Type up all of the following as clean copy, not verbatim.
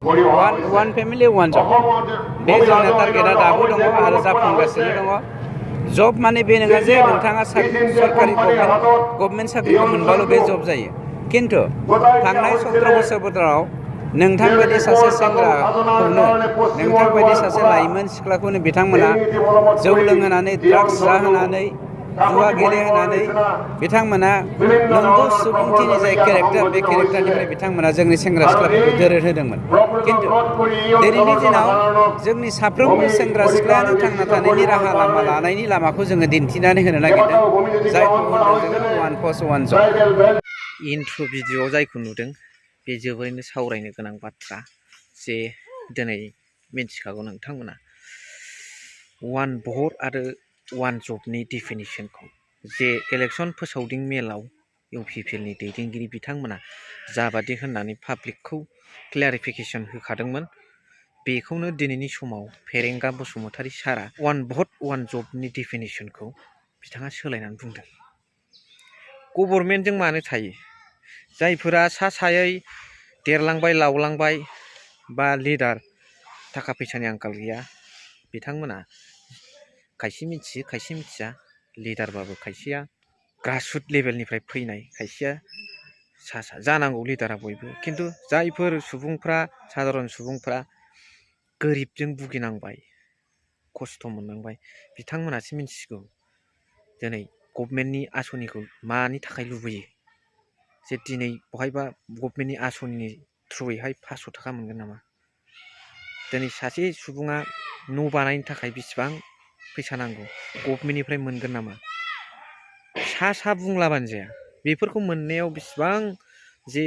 one family one job बे जोंना टारगेटआ दाबो दङ आरो जाफुंगासिनो दङ जब माने बे नङा जे नोंथाङा सरकारि गभर्नमेन्ट साख्रिखौ मोनबाल' बे जब जायो किन्तु थांनाय 17 बोसोराव नोंथां बायदि सासे सेंग्राखौनो नोंथां बायदि सासे लाइमोन सिख्लाखौनो बिथांमोना जौ लोंहोनानै ड्राग्स जाहोनानै जुवा गेलेहोनानै बिथांमोना नंगौ सुबुंथिनि जाय केरेक्टार बे केरेक्टारनिफ्राय बिथांमोना जोंनि सेंग्रा सिख्लाफोरखौ दोरोद होदोंमोन किन्तु दिनैनि दिनाव जोंनि साफ्रोमबो सेंग्रा सिख्लायानो थांना थानायनि राहा लामा लानायनि लामाखौ जोङो दिन्थिनानै होनो नागिरदों जायखौ होनदों जोङो वान पस्ट वान जब इन्ट्र' भिडिअ'आव जायखौ नुदों बे जोबोरैनो सावरायनो गोनां बाथ्रा जे दिनै मिन्थिखागौ नोंथांमोना वान भट आरो वान जबनि डिफिनिसनखौ जे इलेक्सन फोसावदिं मेलाव इउपिपिएलनि दैदेनगिरि बिथांमोना जाबादि होननानै पाब्लिकखौ क्लियारिफिकेसन होखादोंमोन बेखौनो दिनैनि समाव फेरेंगा बसुमतारी सारा वान भट वान जबनि डिफिनिसनखौ बिथाङा सोलायनानै बुंदों गभर्नमेन्टजों मानो थायो जायफोरा सायै देरलांबाय लावलांबाय बा लिडार थाखा फैसानि आंखाल गैया बिथांमोना खायसे मिथियो खायसे मिथिया लिडारबाबो खायसेया ग्रासरुट लेभेलनिफ्राय फैनाय खायसेया जानांगौ लिडारा बयबो किन्तु जायफोर सुबुंफ्रा साधारन सुबुंफ्रा गोरिबजों भुगिनांबाय खस्थ' मोननांबाय बिथांमोनासो मिन्थिगौ दिनै गभर्नमेन्टनि आसनिखौ मानि थाखाय लुबैयो जे दिनै बहायबा गभर्नमेन्टनि आसनिनि थ्रुयैहाय 500 थाखा मोनगोन नामा दिनै सासे सुबुङा न' बानायनो थाखाय बेसेबां फैसा नांगौ गभर्नमेन्टनिफ्राय मोनगोन नामा सा बुंलाबानो जाया बेफोरखौ मोननायाव बेसेबां जे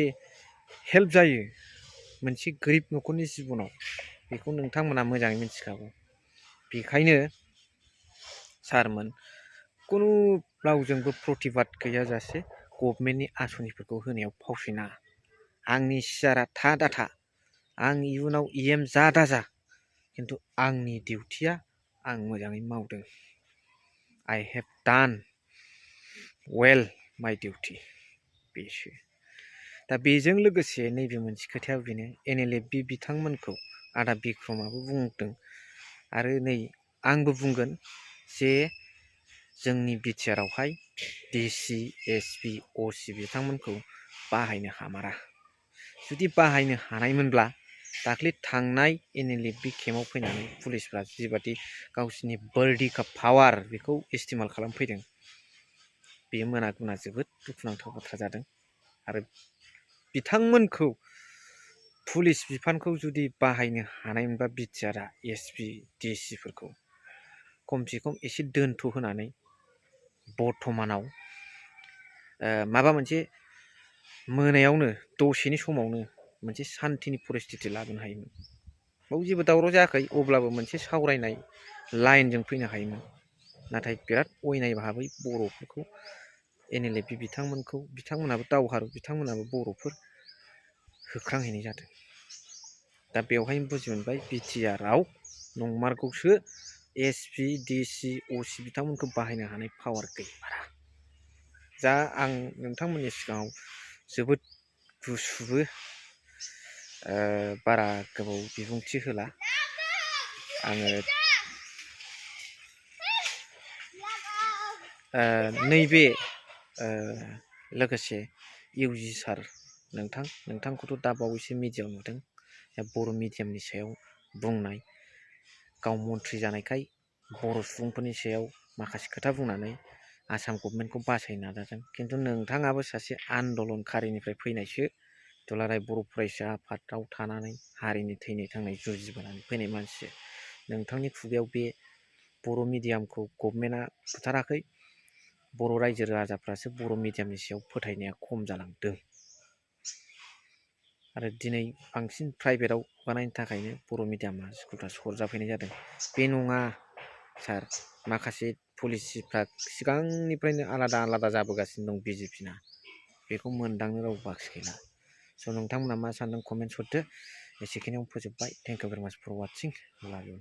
हेल्प जायो मोनसे गोरिब न'खरनि जिबनाव बेखौ नोंथांमोना मोजाङै मिथिखागौ बेखायनो सारमोन खुनु रावजोंबो प्रतिबाद गैयाजासे गभर्नमेन्टनि आसनिफोरखौ होनायाव फावसयनाङा आंनि सियारा था दाथा आं इयुनाव इएम जा दाजा किन्तु आंनि डिउटिया आं मोजाङै मावदों I have done well my duty बेसो दा बेजों लोगोसे नैबे मोनसे खोथाया बेनो एनएलएफबि बिथांमोनखौ आदा बिक्रमाबो बुंदों आरो नै आंबो बुंगोन जे जोंनि बिटिआरआवहाय डिसि एसपि असि बिथांमोनखौ बाहायनो हामारा जुदि बाहायनो हानायमोनब्ला दाख्लै थांनाय एनएलएफबि केम्पआव फैनानै पुलिसफ्रा जिबादि गावसिनि बर्डि काप पावार बेखौ इस्तेमाल खालामफैदों बेयो मोना गुना जोबोद दुखुनांथाव बाथ्रा जादों आरो बिथांमोनखौ पुलिस बिफानखौ जुदि बाहायनो हानायमोनबा बिटिआरआ एसपि डिसिफोरखौ खमसे खम एसे दोनथ' होनानै बर्थमानाव माबा मोनसे मोनायावनो दसेनि समावनो मोनसे सान्थिनि परिस्थिति लाबोनो हायोमोन बाव जेबो दावराव जायाखै अब्लाबो मोनसे सावरायनाय लाइनजों फैनो हायोमोन नाथाय बिराद अयनाय भाबै बर'फोरखौ एनएलएफबि बिथांमोनाबो दावहारु बिथांमोनाबो बर'फोर होख्रांहैनाय जादों दा बेवहायनो बुजि मोनबाय बिटिआरआव नंमारगौसो एसपि डिसि असि बिथांमोनखौ बाहायनो हानाय पावार गैमारा जा आं नोंथांमोननि सिगाङाव जोबोद गुसुबो बारा गोबाव बिबुंथि होला आङो नैबे लोगोसे इउजि सार नोंथांखौथ' दा बावैसो मिडियायाव नुदों बर' मिडियामनि सायाव बुंनाय गाव मन्थ्रि जानायखाय बर' सुबुंफोरनि सायाव माखासे खोथा बुंनानै आसाम गभर्नमेन्टखौ बासायनो नाजादों किन्तु नोंथाङाबो सासे आन्दलनकारिनिफ्राय फैनायसो दुलाराय बर' फरायसा आफादाव थानानै हारिनि थैनाय थांनाय जुजिबोनानै फैनाय मानसि नोंथांनि खुगायाव बे बर' मिडियामखौ गभर्नमेन्टआ बुथाराखै बर' रायजो राजाफ्रासो बर' मिडियामनि सायाव फोथायनाया खम जालांदों आरो दिनै बांसिन प्राइभेटाव बानायनो थाखायनो बर' मिडियामा स्कुलफ्रा सरजाफैनाय जादों बे नङा सार माखासे पलिसिफ्रा सिगांनिफ्रायनो आलादा जाबोगासिनो दं बिजेपिना बेखौ मोनदांनो रावबो बाखि गैला स' नोंथांमोना मा सानदों कमेन्ट्स हरदो एसेखिनियाव फोजोबबाय थेंक इउ भेरि माच फर वाचिं लाभ इउ